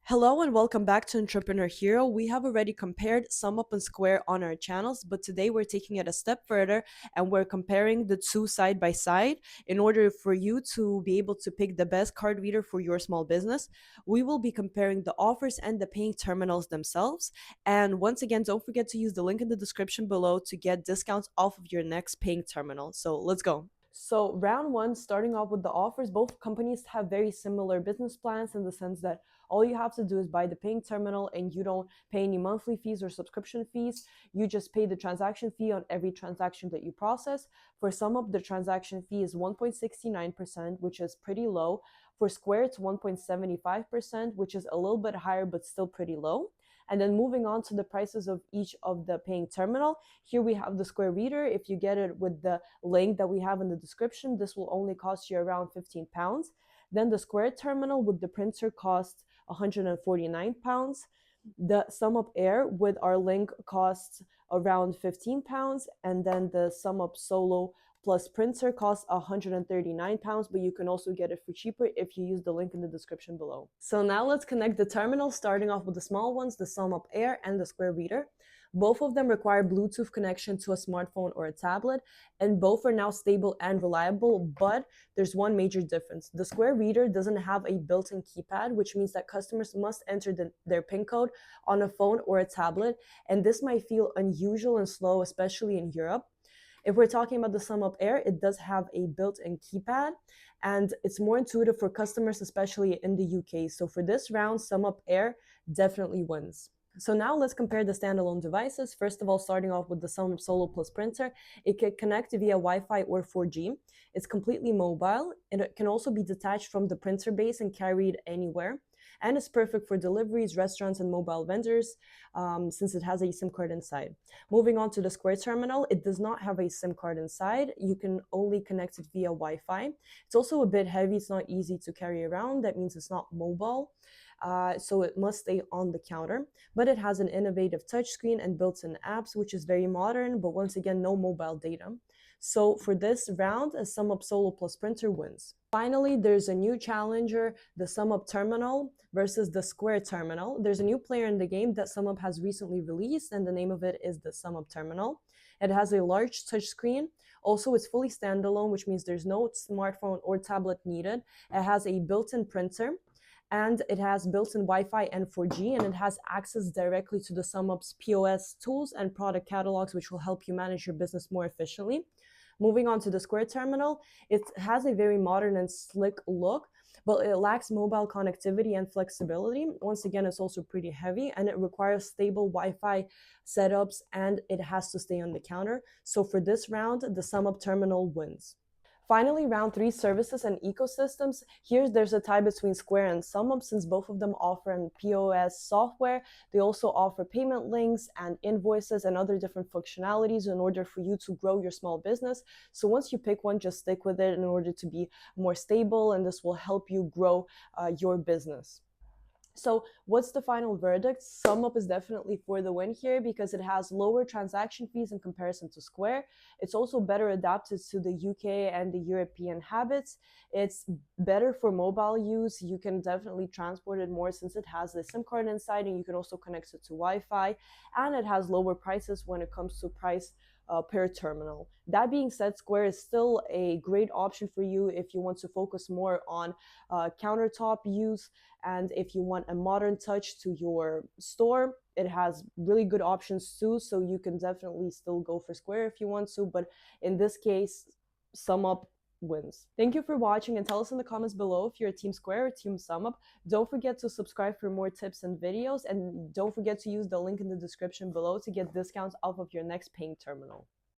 Hello and welcome back to Entrepreneur Hero. We have already compared SumUp and Square on our channels, but today we're taking it a step further and we're comparing the two side by side in order for you to be able to pick the best card reader for your small business. We will be comparing the offers and the paying terminals themselves. And once again, don't forget to use the link in the description below to get discounts off of your next paying terminal. So let's go. So round one, starting off with the offers, both companies have very similar business plans in the sense that all you have to do is buy the paying terminal and you don't pay any monthly fees or subscription fees. You just pay the transaction fee on every transaction that you process. For SumUp, the transaction fee is 1.69%, which is pretty low. For Square, it's 1.75%, which is a little bit higher, but still pretty low. And then moving on to the prices of each of the paying terminal, here we have the Square Reader. If you get it with the link that we have in the description, this will only cost you around £15. Then the Square terminal with the printer costs £149. The SumUp Air with our link costs around £15, and then the SumUp Solo plus printer costs £139, but you can also get it for cheaper if you use the link in the description below. So now let's connect the terminals, starting off with the small ones, the SumUp Air and the Square Reader. Both of them require Bluetooth connection to a smartphone or a tablet, and both are now stable and reliable, but there's one major difference. The Square Reader doesn't have a built-in keypad, which means that customers must enter their PIN code on a phone or a tablet, and this might feel unusual and slow, especially in Europe. If we're talking about the SumUp Air, it does have a built-in keypad, and it's more intuitive for customers, especially in the UK. So for this round, SumUp Air definitely wins. So now let's compare the standalone devices. First of all, starting off with the SumUp Solo Plus printer, it can connect via Wi-Fi or 4G. It's completely mobile, and it can also be detached from the printer base and carried anywhere. And it's perfect for deliveries, restaurants, and mobile vendors since it has a SIM card inside. Moving on to the Square terminal, it does not have a SIM card inside. You can only connect it via Wi-Fi. It's also a bit heavy. It's not easy to carry around. That means it's not mobile. So it must stay on the counter, but it has an innovative touchscreen and built-in apps, which is very modern, but once again, no mobile data. So for this round, a SumUp Solo Plus printer wins. Finally, there's a new challenger, the SumUp Terminal versus the Square Terminal. There's a new player in the game that SumUp has recently released, and the name of it is the SumUp Terminal. It has a large touchscreen. Also, it's fully standalone, which means there's no smartphone or tablet needed. It has a built-in printer, and it has built-in Wi-Fi and 4G, and it has access directly to the SumUp's POS tools and product catalogs, which will help you manage your business more efficiently. Moving on to the Square terminal, it has a very modern and slick look, but it lacks mobile connectivity and flexibility. Once again, it's also pretty heavy, and it requires stable Wi-Fi setups, and it has to stay on the counter. So for this round, the SumUp terminal wins. Finally, round three, services and ecosystems. Here, there's a tie between Square and SumUp since both of them offer an POS software. They also offer payment links and invoices and other different functionalities in order for you to grow your small business. So once you pick one, just stick with it in order to be more stable, and this will help you grow your business. So what's the final verdict? SumUp is definitely for the win here because it has lower transaction fees in comparison to Square. It's also better adapted to the UK and the European habits. It's better for mobile use. You can definitely transport it more since it has a SIM card inside, and you can also connect it to Wi-Fi, and it has lower prices when it comes to price per terminal. That being said, Square is still a great option for you if you want to focus more on countertop use, and if you want a modern touch to your store. It has really good options too, so you can definitely still go for Square if you want to, but in this case, SumUp wins. Thank you for watching, and tell us in the comments below if you're Team Square or Team SumUp. Don't forget to subscribe for more tips and videos, and don't forget to use the link in the description below to get discounts off of your next paying terminal.